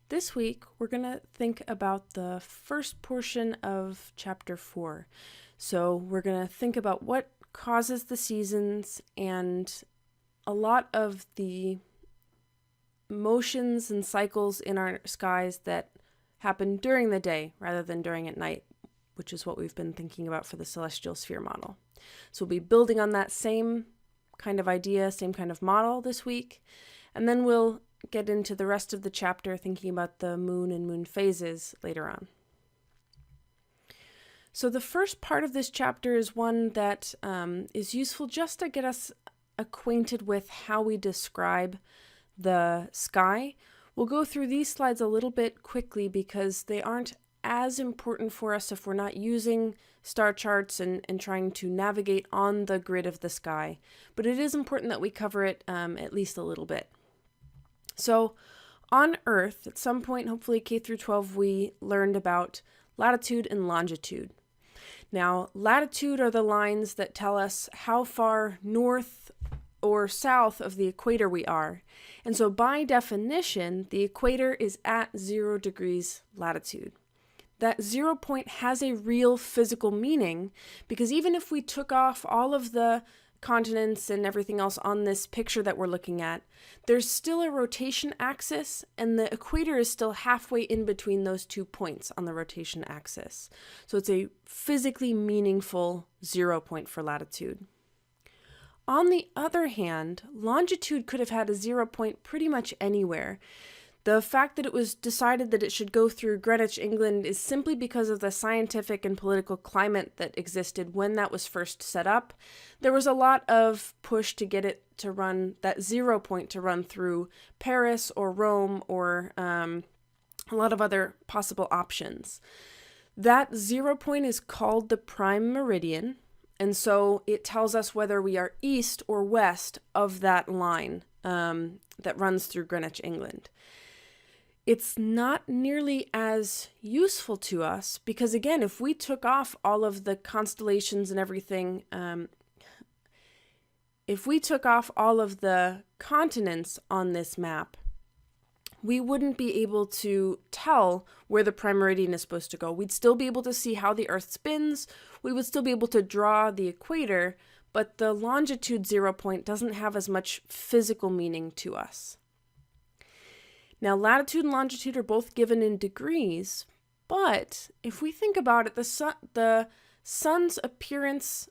This week, we're going to think about the first portion of Chapter 4. So we're going to think about what causes the seasons and a lot of the motions and cycles in our skies that happen during the day rather than during at night, which is what we've been thinking about for the celestial sphere model. So we'll be building on that same kind of idea, same kind of model this week, and then we'll get into the rest of the chapter thinking about the moon and moon phases later on. So the first part of this chapter is one that is useful just to get us acquainted with how we describe the sky. We'll go through these slides a little bit quickly because they aren't as important for us if we're not using star charts and trying to navigate on the grid of the sky. But it is important that we cover it at least a little bit. So on Earth, at some point, hopefully K through 12, we learned about latitude and longitude. Now, latitude are the lines that tell us how far north or south of the equator we are. And so by definition, the equator is at 0 degrees latitude. That 0 point has a real physical meaning because even if we took off all of the continents and everything else on this picture that we're looking at, there's still a rotation axis and the equator is still halfway in between those 2 points on the rotation axis. So it's a physically meaningful 0 point for latitude. On the other hand, longitude could have had a 0 point pretty much anywhere. The fact that it was decided that it should go through Greenwich, England is simply because of the scientific and political climate that existed when that was first set up. There was a lot of push to get it to run, that 0 point to run through Paris or Rome or a lot of other possible options. That 0 point is called the prime meridian, and so it tells us whether we are east or west of that line that runs through Greenwich, England. It's not nearly as useful to us because, again, if we took off all of the constellations and everything, if we took off all of the continents on this map, we wouldn't be able to tell where the prime meridian is supposed to go. We'd still be able to see how the Earth spins. We would still be able to draw the equator, but the longitude 0 point doesn't have as much physical meaning to us. Now, latitude and longitude are both given in degrees, but if we think about it, the sun's appearance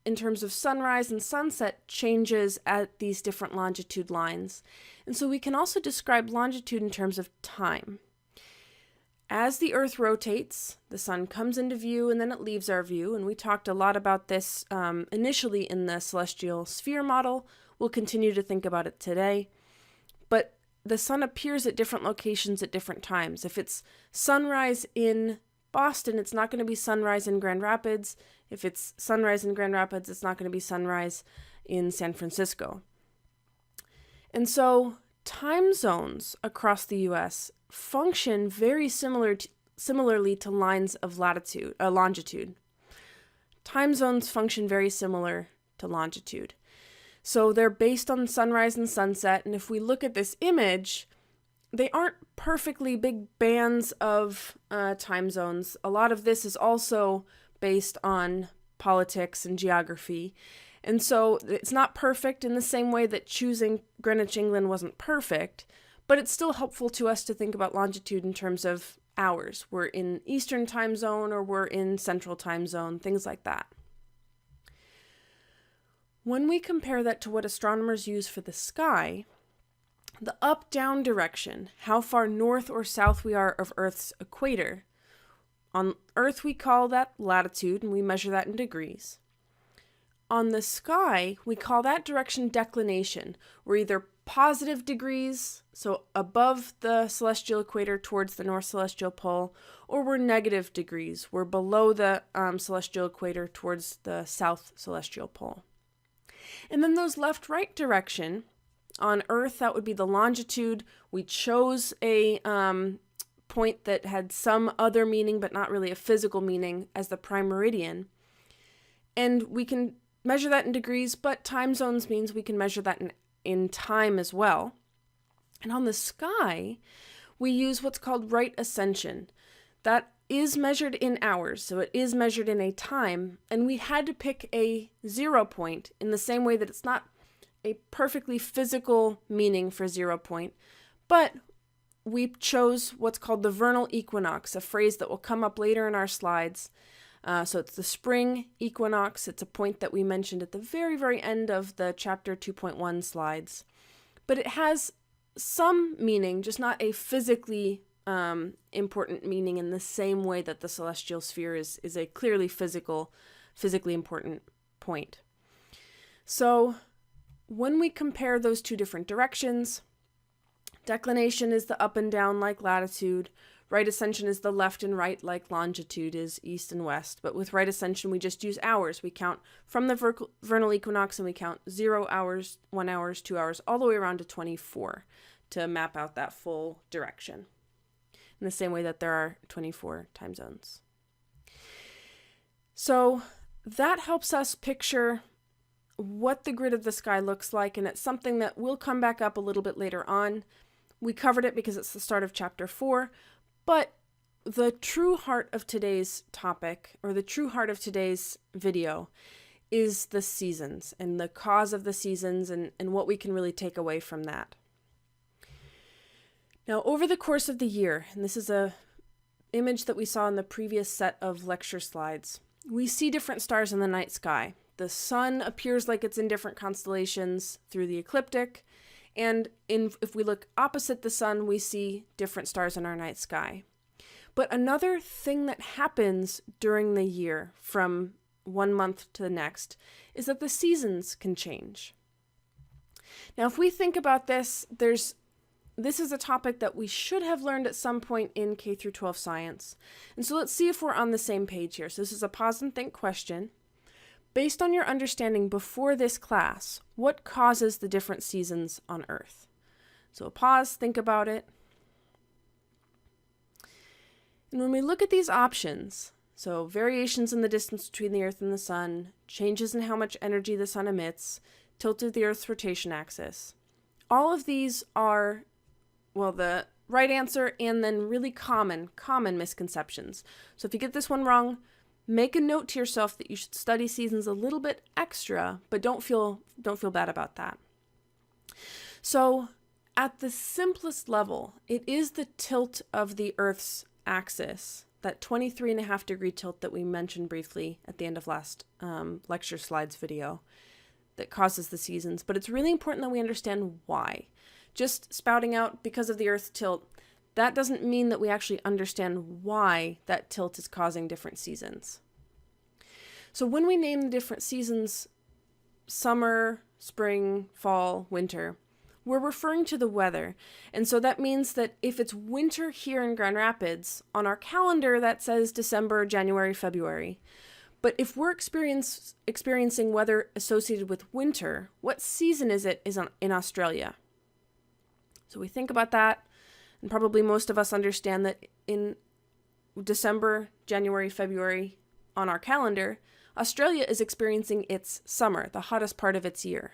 in terms of sunrise and sunset changes at these different longitude lines. And so we can also describe longitude in terms of time. As the Earth rotates, the sun comes into view and then it leaves our view, and we talked a lot about this initially in the celestial sphere model. We'll continue to think about it today. But the sun appears at different locations at different times. If it's sunrise in Boston, it's not going to be sunrise in Grand Rapids. If it's sunrise in Grand Rapids, it's not going to be sunrise in San Francisco. And so time zones across the U.S. function very similarly to lines of longitude. Time zones function very similar to longitude. So they're based on sunrise and sunset, and if we look at this image, they aren't perfectly big bands of time zones. A lot of this is also based on politics and geography, and so it's not perfect in the same way that choosing Greenwich, England wasn't perfect, but it's still helpful to us to think about longitude in terms of hours. We're in Eastern time zone or we're in Central time zone, things like that. When we compare that to what astronomers use for the sky, the up-down direction, how far north or south we are of Earth's equator. On Earth, we call that latitude, and we measure that in degrees. On the sky, we call that direction declination. We're either positive degrees, so above the celestial equator towards the north celestial pole, or we're negative degrees. We're below the celestial equator towards the south celestial pole. And then those left-right direction, on Earth, that would be the longitude. We chose a point that had some other meaning, but not really a physical meaning, as the prime meridian. And we can measure that in degrees, but time zones means we can measure that in time as well. And on the sky, we use what's called right ascension. That is measured in hours, so it is measured in a time, and we had to pick a 0 point in the same way that it's not a perfectly physical meaning for 0 point, but we chose what's called the vernal equinox, a phrase that will come up later in our slides. So it's the spring equinox. It's a point that we mentioned at the very, very end of the chapter 2.1 slides. But it has some meaning, just not a physically important meaning in the same way that the celestial sphere is a clearly physically important point. So when we compare those two different directions, declination is the up and down like latitude. Right ascension is the left and right like longitude is east and west. But with right ascension, we just use hours. We count from the vernal equinox and we count 0 hours, 1 hour, 2 hours, all the way around to 24 to map out that full direction. In the same way that there are 24 time zones. So that helps us picture what the grid of the sky looks like, and it's something that will come back up a little bit later on. We covered it because it's the start of chapter 4, but the true heart of today's topic, or the true heart of today's video, is the seasons and the cause of the seasons and what we can really take away from that. Now, over the course of the year, and this is a image that we saw in the previous set of lecture slides, we see different stars in the night sky. The sun appears like it's in different constellations through the ecliptic, and if we look opposite the sun, we see different stars in our night sky. But another thing that happens during the year from one month to the next is that the seasons can change. Now, if we think about this, this is a topic that we should have learned at some point in K through 12 science. And so let's see if we're on the same page here. So this is a pause and think question. Based on your understanding before this class, what causes the different seasons on Earth? So a pause, think about it. And when we look at these options, so variations in the distance between the Earth and the Sun, changes in how much energy the Sun emits, tilt of the Earth's rotation axis, all of these are the right answer and then really common misconceptions. So if you get this one wrong, make a note to yourself that you should study seasons a little bit extra, but don't feel bad about that. So at the simplest level, it is the tilt of the Earth's axis, that 23.5 degree tilt that we mentioned briefly at the end of last lecture slides video, that causes the seasons. But it's really important that we understand why. Just spouting out because of the Earth's tilt, that doesn't mean that we actually understand why that tilt is causing different seasons. So when we name the different seasons, summer, spring, fall, winter, we're referring to the weather. And so that means that if it's winter here in Grand Rapids, on our calendar that says December, January, February. But if we're experiencing weather associated with winter, what season is it in Australia? So we think about that, and probably most of us understand that in December, January, February on our calendar, Australia is experiencing its summer, the hottest part of its year.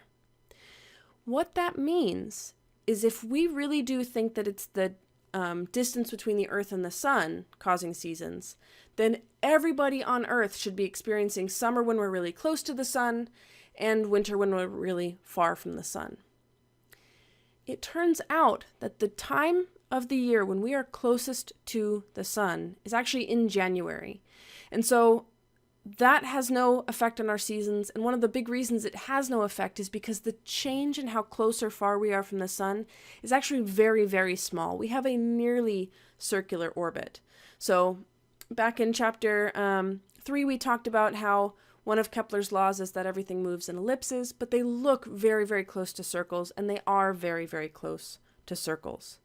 What that means is if we really do think that it's the distance between the Earth and the Sun causing seasons, then everybody on Earth should be experiencing summer when we're really close to the Sun and winter when we're really far from the Sun. It turns out that the time of the year when we are closest to the Sun is actually in January. And so that has no effect on our seasons. And one of the big reasons it has no effect is because the change in how close or far we are from the Sun is actually very, very small. We have a nearly circular orbit. So back in chapter 3, we talked about how one of Kepler's laws is that everything moves in ellipses, but they look very, very close to circles, and they are very, very close to circles.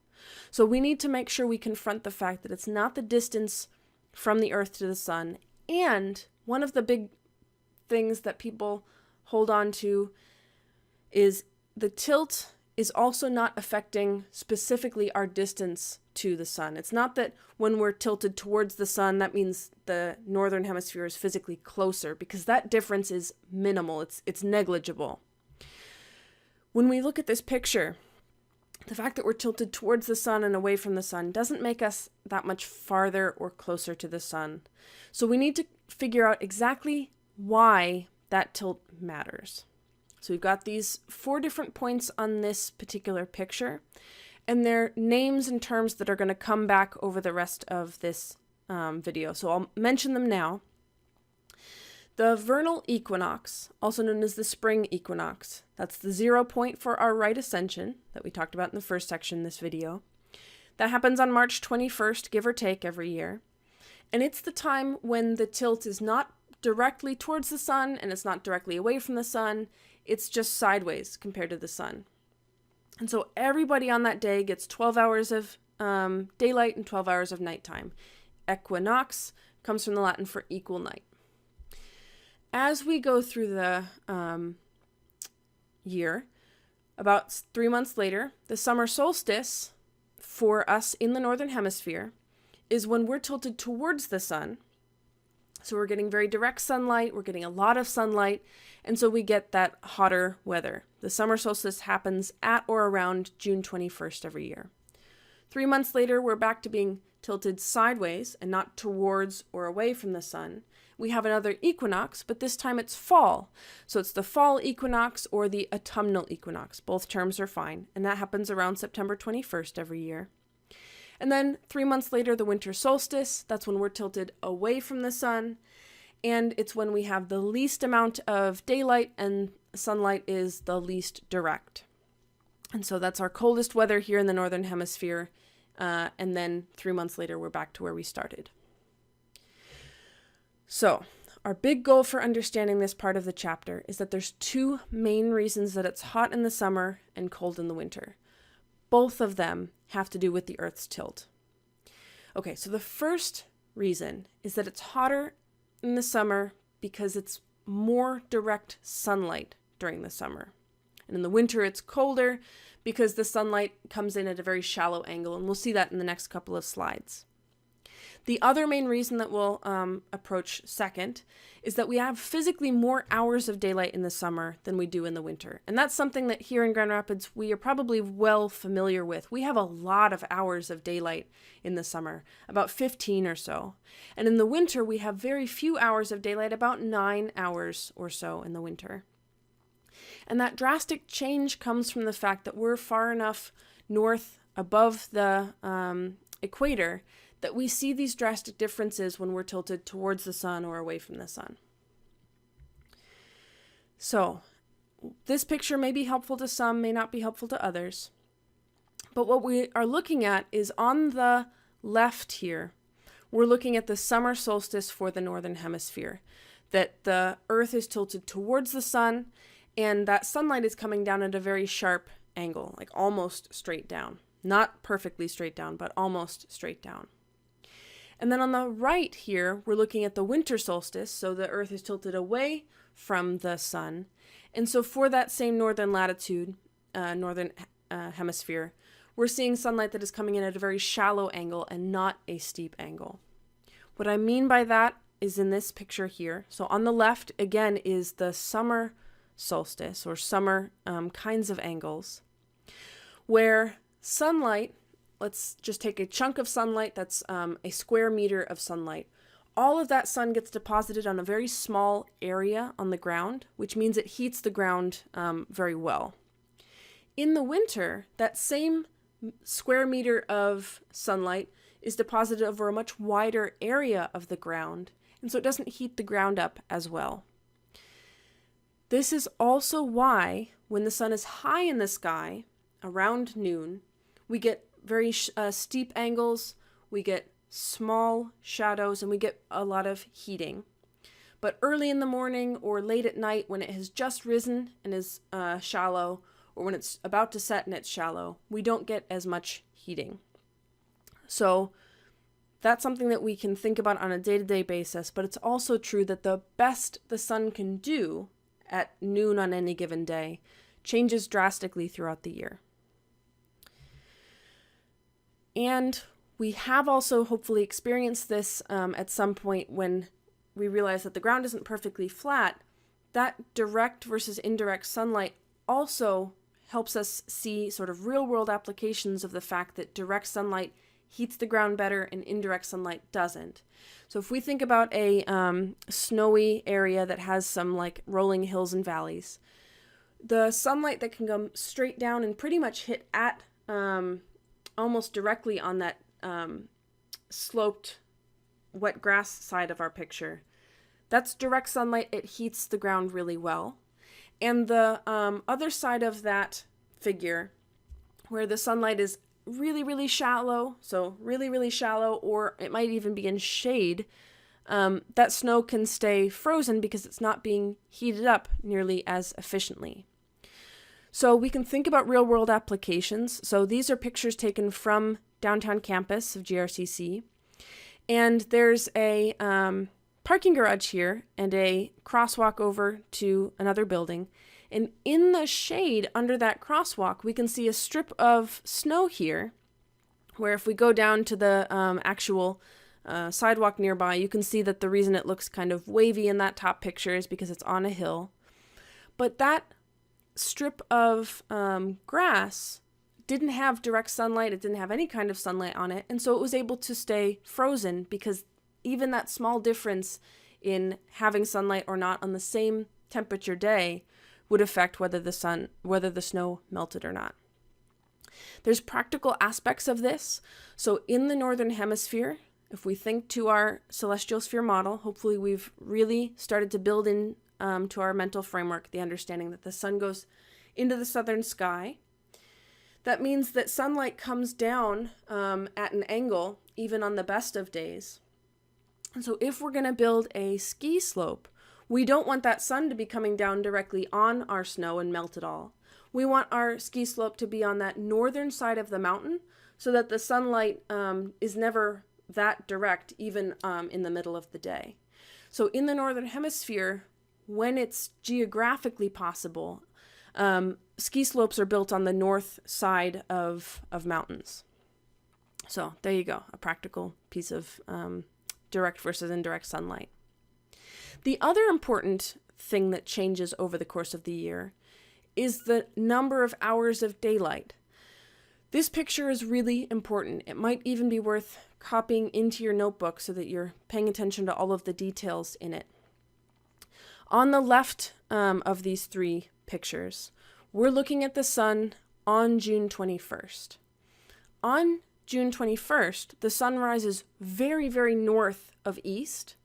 So we need to make sure we confront the fact that it's not the distance from the Earth to the Sun. And one of the big things that people hold on to is the tilt is also not affecting specifically our distance to the Sun. It's not that when we're tilted towards the Sun, that means the northern hemisphere is physically closer, because that difference is minimal. It's negligible. When we look at this picture, the fact that we're tilted towards the sun and away from the sun doesn't make us that much farther or closer to the sun. So we need to figure out exactly why that tilt matters. So we've got these 4 different points on this particular picture, and they're names and terms that are going to come back over the rest of this video. So I'll mention them now. The vernal equinox, also known as the spring equinox, that's the 0 point for our right ascension that we talked about in the first section in this video. That happens on March 21st, give or take, every year. And it's the time when the tilt is not directly towards the sun and it's not directly away from the sun. It's just sideways compared to the sun. And so everybody on that day gets 12 hours of daylight and 12 hours of nighttime. Equinox comes from the Latin for equal night. As we go through the year, about 3 months later, the summer solstice for us in the northern hemisphere is when we're tilted towards the sun. So we're getting very direct sunlight, we're getting a lot of sunlight, and so we get that hotter weather. The summer solstice happens at or around June 21st every year. 3 months later, we're back to being tilted sideways and not towards or away from the sun. We have another equinox, but this time it's fall. So it's the fall equinox or the autumnal equinox. Both terms are fine, and that happens around September 21st every year. And then 3 months later, the winter solstice. That's when we're tilted away from the sun, and it's when we have the least amount of daylight and sunlight is the least direct. And so that's our coldest weather here in the northern hemisphere, and then 3 months later, we're back to where we started. So, our big goal for understanding this part of the chapter is that there's 2 main reasons that it's hot in the summer and cold in the winter. Both of them have to do with the Earth's tilt. Okay, so the first reason is that it's hotter in the summer because it's more direct sunlight during the summer. And in the winter, it's colder because the sunlight comes in at a very shallow angle, and we'll see that in the next couple of slides. The other main reason that we'll approach second is that we have physically more hours of daylight in the summer than we do in the winter. And that's something that here in Grand Rapids we are probably well familiar with. We have a lot of hours of daylight in the summer, about 15 or so. And in the winter we have very few hours of daylight, about 9 hours or so in the winter. And that drastic change comes from the fact that we're far enough north above the equator that we see these drastic differences when we're tilted towards the sun or away from the sun. So, this picture may be helpful to some, may not be helpful to others. But what we are looking at is on the left here, we're looking at the summer solstice for the northern hemisphere. That the Earth is tilted towards the sun, and that sunlight is coming down at a very sharp angle, like almost straight down. Not perfectly straight down, but almost straight down. And then on the right here, we're looking at the winter solstice, so the Earth is tilted away from the sun. And so for that same northern latitude, northern hemisphere, we're seeing sunlight that is coming in at a very shallow angle and not a steep angle. What I mean by that is in this picture here. So on the left, again, is the summer solstice, or summer kinds of angles, where sunlight, let's just take a chunk of sunlight that's a square meter of sunlight. All of that sun gets deposited on a very small area on the ground, which means it heats the ground very well. In the winter, that same square meter of sunlight is deposited over a much wider area of the ground, and so it doesn't heat the ground up as well. This is also why, when the sun is high in the sky, around noon, we get very steep angles, we get small shadows, and we get a lot of heating. But early in the morning or late at night, when it has just risen and is shallow, or when it's about to set and it's shallow, we don't get as much heating. So that's something that we can think about on a day-to-day basis, but it's also true that the best the sun can do at noon on any given day changes drastically throughout the year. And we have also hopefully experienced this at some point when we realize that the ground isn't perfectly flat. That direct versus indirect sunlight also helps us see sort of real-world applications of the fact that direct sunlight heats the ground better and indirect sunlight doesn't. So if we think about a snowy area that has some like rolling hills and valleys, the sunlight that can come straight down and pretty much hit at almost directly on that sloped wet grass side of our picture, that's direct sunlight. It heats the ground really well. And the other side of that figure, where the sunlight is really, really shallow, so really, really shallow, or it might even be in shade, that snow can stay frozen because it's not being heated up nearly as efficiently. So we can think about real-world applications. So these are pictures taken from downtown campus of GRCC. And there's a parking garage here and a crosswalk over to another building. And in the shade under that crosswalk, we can see a strip of snow here, where if we go down to the actual sidewalk nearby, you can see that the reason it looks kind of wavy in that top picture is because it's on a hill. But that strip of grass didn't have direct sunlight. It didn't have any kind of sunlight on it. And so it was able to stay frozen because even that small difference in having sunlight or not on the same temperature day would affect whether the snow melted or not. There's practical aspects of this. So in the northern hemisphere, if we think to our celestial sphere model, hopefully we've really started to build in to our mental framework the understanding that the sun goes into the southern sky. That means that sunlight comes down at an angle, even on the best of days. And so if we're going to build a ski slope, we don't want that sun to be coming down directly on our snow and melt it all. We want our ski slope to be on that northern side of the mountain so that the sunlight is never that direct, even in the middle of the day. So in the northern hemisphere, when it's geographically possible, ski slopes are built on the north side of mountains. So there you go, a practical piece of direct versus indirect sunlight. The other important thing that changes over the course of the year is the number of hours of daylight. This picture is really important. It might even be worth copying into your notebook so that you're paying attention to all of the details in it. On the left of these three pictures, we're looking at the sun on June 21st. On June 21st, the sun rises very, very north of east.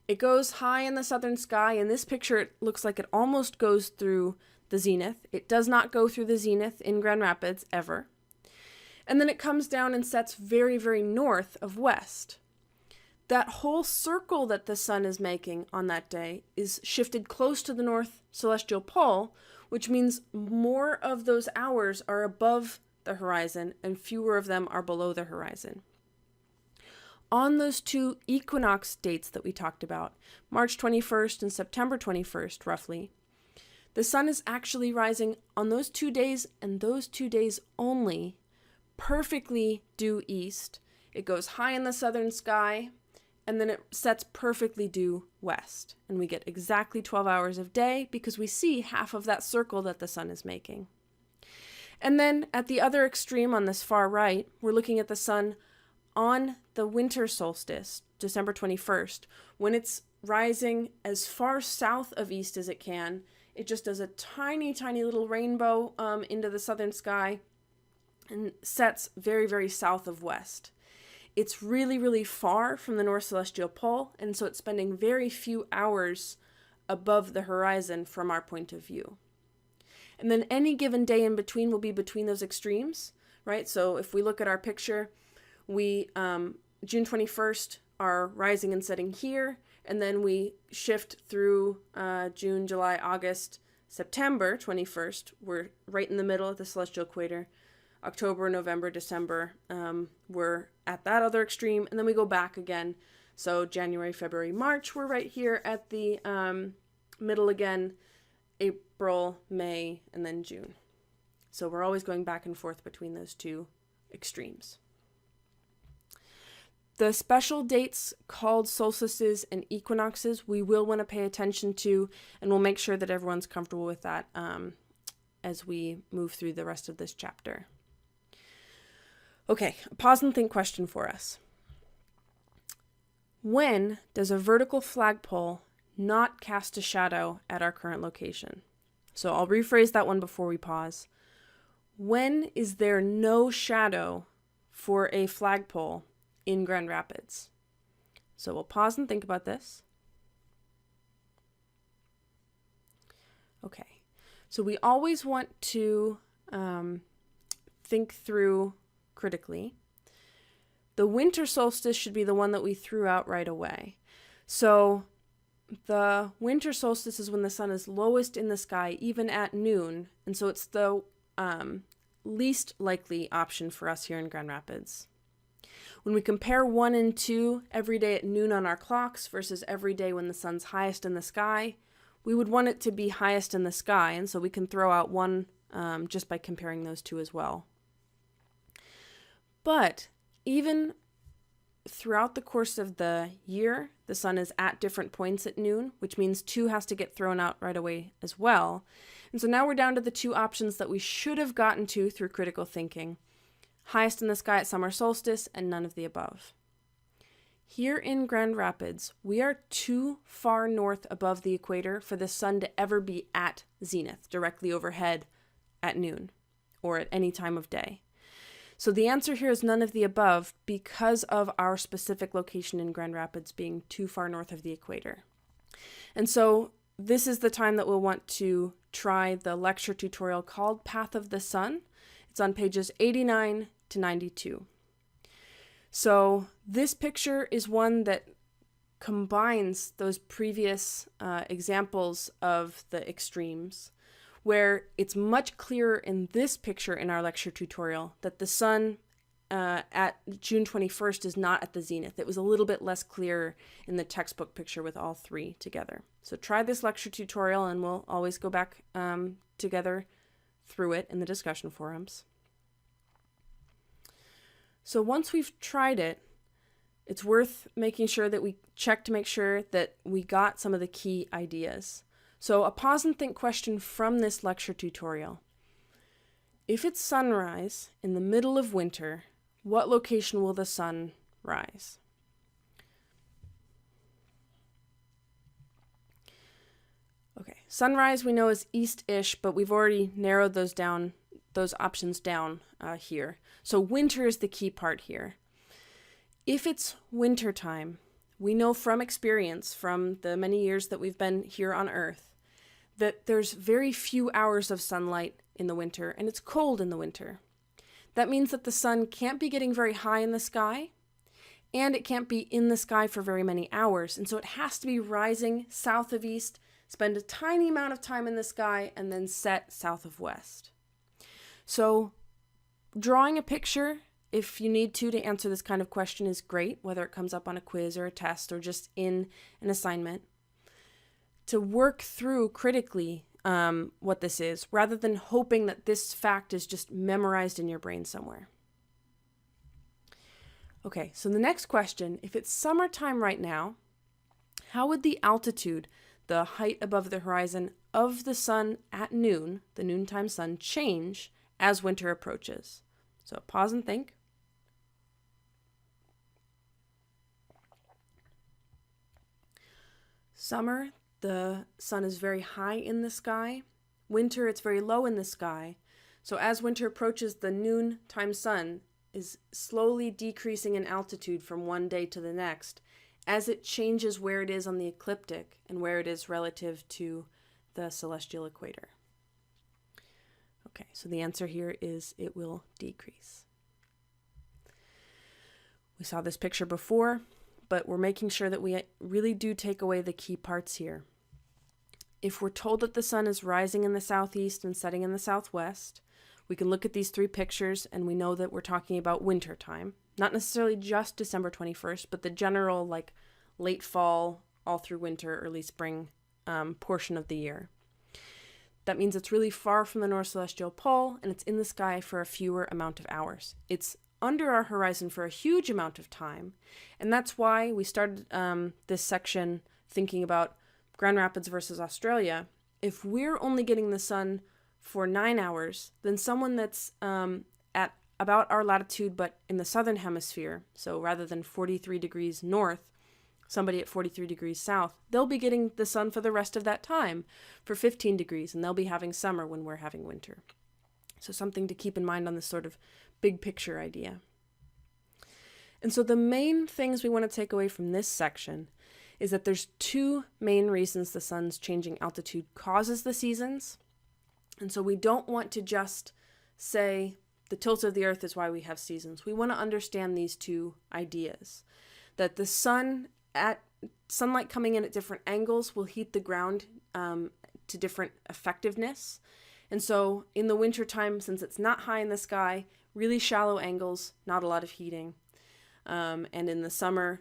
It goes high in the southern sky. In this picture, it looks like it almost goes through the zenith. It does not go through the zenith in Grand Rapids ever. And then it comes down and sets very, very north of west. That whole circle that the sun is making on that day is shifted close to the north celestial pole, which means more of those hours are above the horizon and fewer of them are below the horizon. On those two equinox dates that we talked about, March 21st and September 21st, roughly, the sun is actually rising on those 2 days and those 2 days only, perfectly due east. It goes high in the southern sky, and then it sets perfectly due west. And we get exactly 12 hours of day because we see half of that circle that the sun is making. And then at the other extreme on this far right, we're looking at the sun on the winter solstice, December 21st, when it's rising as far south of east as it can. It just does a tiny, tiny little rainbow into the southern sky and sets very, very south of west. It's really, really far from the North Celestial Pole, and so it's spending very few hours above the horizon from our point of view. And then any given day in between will be between those extremes, right? So if we look at our picture, we, June 21st, are rising and setting here, and then we shift through June, July, August, September 21st. We're right in the middle of the celestial equator. October, November, December, we're at that other extreme, and then we go back again. So January, February, March, we're right here at the middle again, April, May, and then June. So we're always going back and forth between those two extremes. The special dates called solstices and equinoxes we will want to pay attention to, and we'll make sure that everyone's comfortable with that as we move through the rest of this chapter. Okay, a pause and think question for us. When does a vertical flagpole not cast a shadow at our current location? So I'll rephrase that one before we pause. When is there no shadow for a flagpole in Grand Rapids? So we'll pause and think about this. Okay, so we always want to think through critically. The winter solstice should be the one that we threw out right away. So the winter solstice is when the sun is lowest in the sky, even at noon. And so it's the least likely option for us here in Grand Rapids. When we compare 1 and 2 every day at noon on our clocks versus every day when the sun's highest in the sky, we would want it to be highest in the sky. And so we can throw out 1 just by comparing those two as well. But even throughout the course of the year, the sun is at different points at noon, which means 2 has to get thrown out right away as well. And so now we're down to the 2 options that we should have gotten to through critical thinking. Highest in the sky at summer solstice and none of the above. Here in Grand Rapids, we are too far north above the equator for the sun to ever be at zenith, directly overhead at noon or at any time of day. So the answer here is none of the above because of our specific location in Grand Rapids being too far north of the equator. And so this is the time that we'll want to try the lecture tutorial called Path of the Sun. It's on pages 89 to 92. So this picture is one that combines those previous examples of the extremes, where it's much clearer in this picture in our lecture tutorial that the sun at June 21st is not at the zenith. It was a little bit less clear in the textbook picture with all 3 together. So try this lecture tutorial and we'll always go back together through it in the discussion forums. So once we've tried it, it's worth making sure that we check to make sure that we got some of the key ideas. So a pause and think question from this lecture tutorial. If it's sunrise in the middle of winter, what location will the sun rise? Okay, sunrise we know is east-ish, but we've already narrowed those options down here. So winter is the key part here. If it's winter time, we know from experience, from the many years that we've been here on Earth, that there's very few hours of sunlight in the winter, and it's cold in the winter. That means that the sun can't be getting very high in the sky, and it can't be in the sky for very many hours, and so it has to be rising south of east, spend a tiny amount of time in the sky, and then set south of west. So drawing a picture, if you need to answer this kind of question, is great, whether it comes up on a quiz or a test or just in an assignment. To work through critically what this is, rather than hoping that this fact is just memorized in your brain somewhere. Okay, so the next question, if it's summertime right now, how would the altitude, the height above the horizon of the sun at noon, the noontime sun, change as winter approaches? So pause and think. Summer, the sun is very high in the sky. Winter, it's very low in the sky. So as winter approaches, the noontime sun is slowly decreasing in altitude from one day to the next as it changes where it is on the ecliptic and where it is relative to the celestial equator. Okay, so the answer here is it will decrease. We saw this picture before, but we're making sure that we really do take away the key parts here. If we're told that the sun is rising in the southeast and setting in the southwest, we can look at these 3 pictures and we know that we're talking about winter time. Not necessarily just December 21st, but the general like late fall, all through winter, early spring portion of the year. That means it's really far from the North Celestial Pole and it's in the sky for a fewer amount of hours. It's under our horizon for a huge amount of time, and that's why we started this section thinking about Grand Rapids versus Australia. If we're only getting the sun for 9 hours than someone that's at about our latitude but in the southern hemisphere. So rather than 43 degrees north, somebody at 43 degrees south, they'll be getting the sun for the rest of that time for 15 degrees, and they'll be having summer when we're having winter. So something to keep in mind on this sort of big picture idea. And so the main things we want to take away from this section is that there's two main reasons the sun's changing altitude causes the seasons. And so we don't want to just say the tilt of the earth is why we have seasons. We want to understand these two ideas, that the sunlight coming in at different angles will heat the ground to different effectiveness. And so in the wintertime, since it's not high in the sky, really shallow angles, not a lot of heating. And in the summer,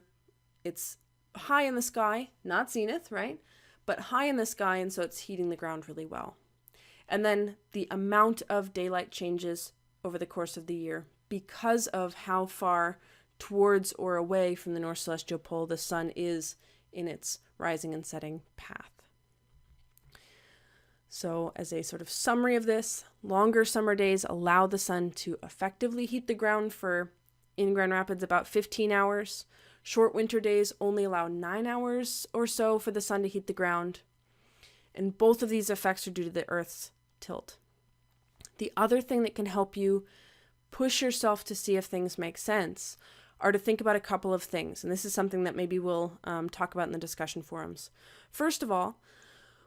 it's high in the sky, not zenith, right? But high in the sky, and so it's heating the ground really well. And then the amount of daylight changes over the course of the year because of how far towards or away from the North Celestial Pole the sun is in its rising and setting path. So as a sort of summary of this, longer summer days allow the sun to effectively heat the ground for, in Grand Rapids, about 15 hours. Short winter days only allow 9 hours or so for the sun to heat the ground. And both of these effects are due to the Earth's tilt. The other thing that can help you push yourself to see if things make sense are to think about a couple of things. And this is something that maybe we'll talk about in the discussion forums. First of all,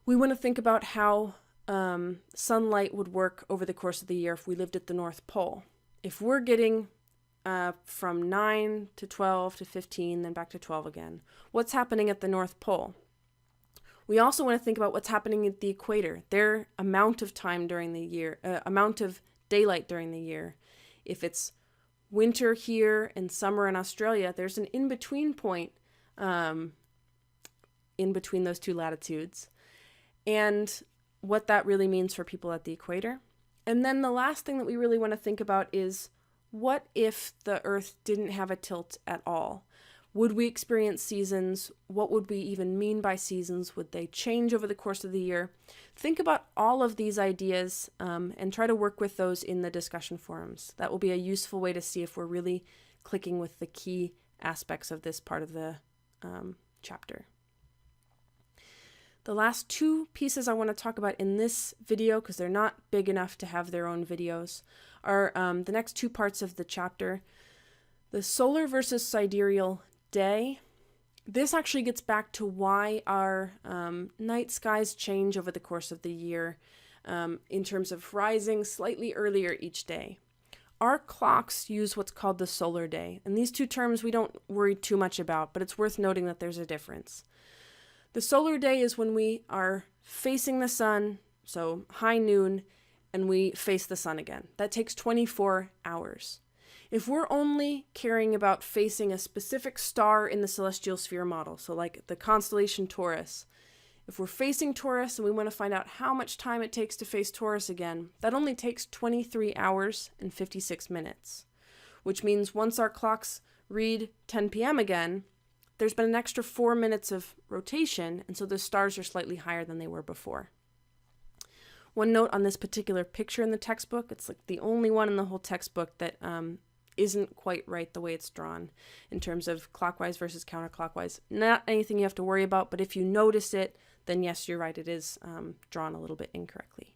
we want to think about how sunlight would work over the course of the year if we lived at the North Pole. If we're getting from 9 to 12 to 15, then back to 12 again, what's happening at the North Pole? We also want to think about what's happening at the equator, their amount of time during the year, amount of daylight during the year. If it's winter here and summer in Australia, there's an in-between point in between those two latitudes, and what that really means for people at the equator. And then the last thing that we really want to think about is, what if the Earth didn't have a tilt at all? Would we experience seasons? What would we even mean by seasons? Would they change over the course of the year? Think about all of these ideas and try to work with those in the discussion forums. That will be a useful way to see if we're really clicking with the key aspects of this part of the chapter. The last two pieces I want to talk about in this video, because they're not big enough to have their own videos, are the next two parts of the chapter. The solar versus sidereal day. This actually gets back to why our night skies change over the course of the year in terms of rising slightly earlier each day. Our clocks use what's called the solar day, and these two terms we don't worry too much about, but it's worth noting that there's a difference. The solar day is when we are facing the sun, so high noon, and we face the sun again. That takes 24 hours. If we're only caring about facing a specific star in the celestial sphere model, so like the constellation Taurus, if we're facing Taurus and we want to find out how much time it takes to face Taurus again, that only takes 23 hours and 56 minutes, which means once our clocks read 10 p.m. again, there's been an extra 4 minutes of rotation, and so the stars are slightly higher than they were before. One note on this particular picture in the textbook, it's like the only one in the whole textbook that isn't quite right the way it's drawn in terms of clockwise versus counterclockwise. Not anything you have to worry about, but if you notice it, then yes, you're right, it is drawn a little bit incorrectly.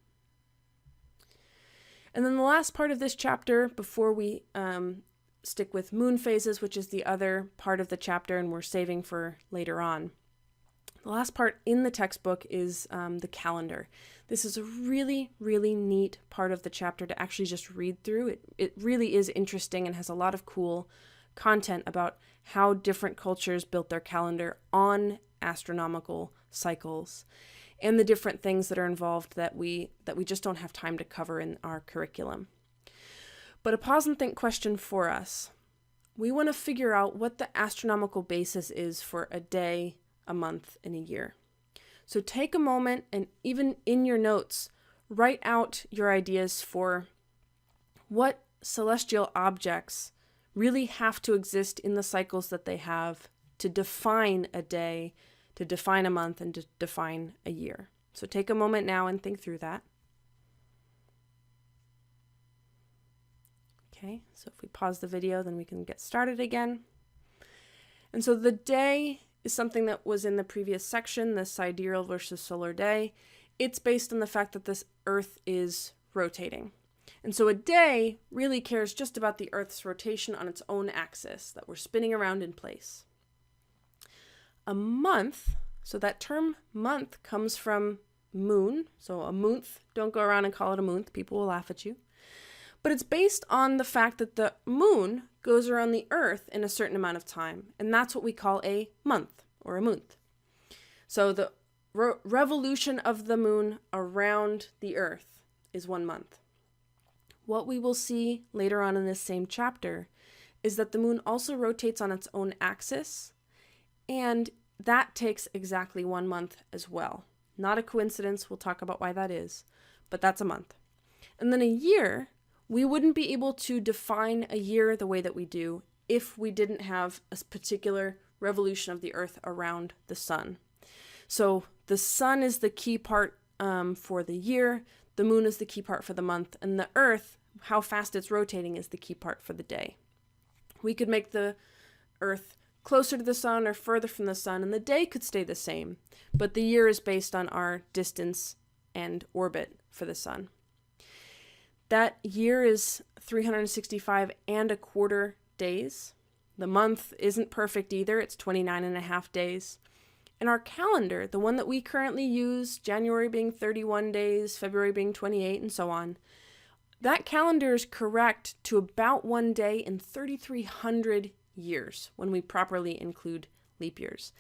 And then the last part of this chapter, before we stick with moon phases, which is the other part of the chapter and we're saving for later on. The last part in the textbook is the calendar. This is a really, really neat part of the chapter to actually just read through. It really is interesting and has a lot of cool content about how different cultures built their calendar on astronomical cycles and the different things that are involved that we just don't have time to cover in our curriculum. But a pause and think question for us. We want to figure out what the astronomical basis is for a day, a month, and a year. So take a moment and even in your notes, write out your ideas for what celestial objects really have to exist in the cycles that they have to define a day, to define a month, and to define a year. So take a moment now and think through that. Okay, so if we pause the video, then we can get started again. And so the day is something that was in the previous section, the sidereal versus solar day. It's based on the fact that this Earth is rotating. And so a day really cares just about the Earth's rotation on its own axis, that we're spinning around in place. A month, so that term month comes from moon. So a month, don't go around and call it a month, people will laugh at you. But it's based on the fact that the moon goes around the Earth in a certain amount of time, and that's what we call a month, or a month. So the revolution of the moon around the Earth is 1 month. What we will see later on in this same chapter is that the moon also rotates on its own axis, and that takes exactly 1 month as well. Not a coincidence, we'll talk about why that is, but that's a month. And then a year, we wouldn't be able to define a year the way that we do if we didn't have a particular revolution of the Earth around the sun. So the sun is the key part for the year, the moon is the key part for the month, and the Earth, how fast it's rotating, is the key part for the day. We could make the Earth closer to the sun or further from the sun, and the day could stay the same, but the year is based on our distance and orbit for the sun. That year is 365 and a quarter days. The month isn't perfect either, it's 29 and a half days. And our calendar, the one that we currently use, January being 31 days, February being 28, and so on, that calendar is correct to about 1 day in 3,300 years when we properly include leap years.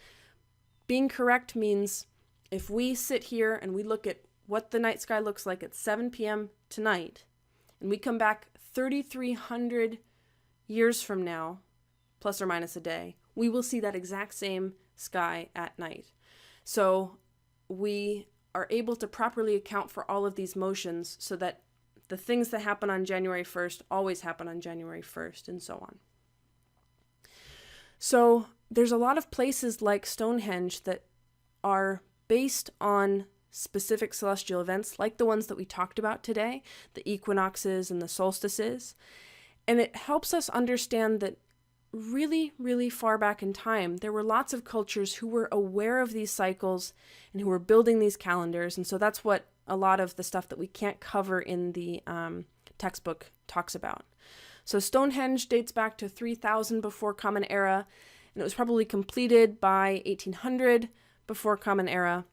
Being correct means if we sit here and we look at what the night sky looks like at 7 p.m. tonight, and we come back 3,300 years from now, plus or minus a day, we will see that exact same sky at night. So we are able to properly account for all of these motions so that the things that happen on January 1st always happen on January 1st, and so on. So there's a lot of places like Stonehenge that are based on specific celestial events, like the ones that we talked about today, the equinoxes and the solstices. And it helps us understand that really, really far back in time, there were lots of cultures who were aware of these cycles and who were building these calendars. And so that's what a lot of the stuff that we can't cover in the textbook talks about. So Stonehenge dates back to 3000 before Common Era, and it was probably completed by 1800 before Common Era.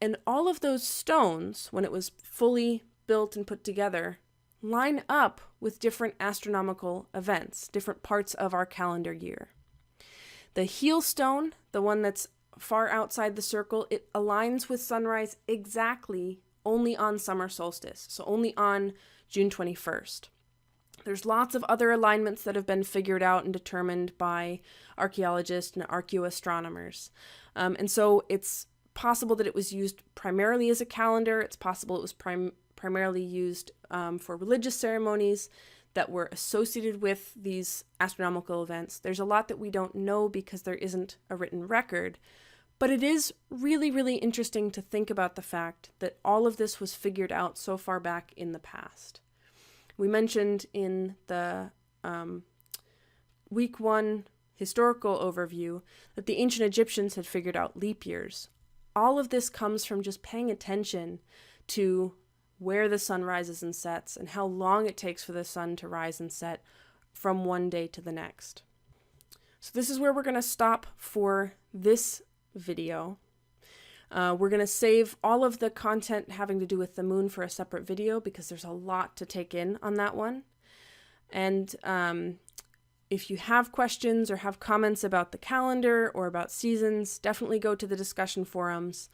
And all of those stones, when it was fully built and put together, line up with different astronomical events, different parts of our calendar year. The heel stone, the one that's far outside the circle, it aligns with sunrise exactly only on summer solstice, so only on June 21st. There's lots of other alignments that have been figured out and determined by archaeologists and archaeoastronomers. And so it's possible that it was used primarily as a calendar. It's possible it was primarily used for religious ceremonies that were associated with these astronomical events. There's a lot that we don't know because there isn't a written record, but it is really, really interesting to think about the fact that all of this was figured out so far back in the past. We mentioned in the week 1 historical overview that the ancient Egyptians had figured out leap years. All of this comes from just paying attention to where the sun rises and sets and how long it takes for the sun to rise and set from one day to the next. So this is where we're going to stop for this video. We're going to save all of the content having to do with the moon for a separate video because there's a lot to take in on that one. And if you have questions or have comments about the calendar or about seasons, definitely go to the discussion forums.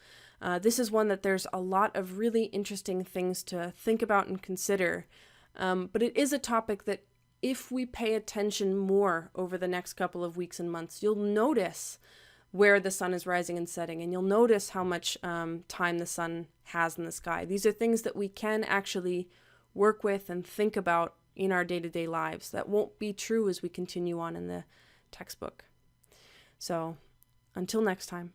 This is one that there's a lot of really interesting things to think about and consider. But it is a topic that if we pay attention more over the next couple of weeks and months, you'll notice where the sun is rising and setting, and you'll notice how much time the sun has in the sky. These are things that we can actually work with and think about in our day-to-day lives. That won't be true as we continue on in the textbook. So, until next time.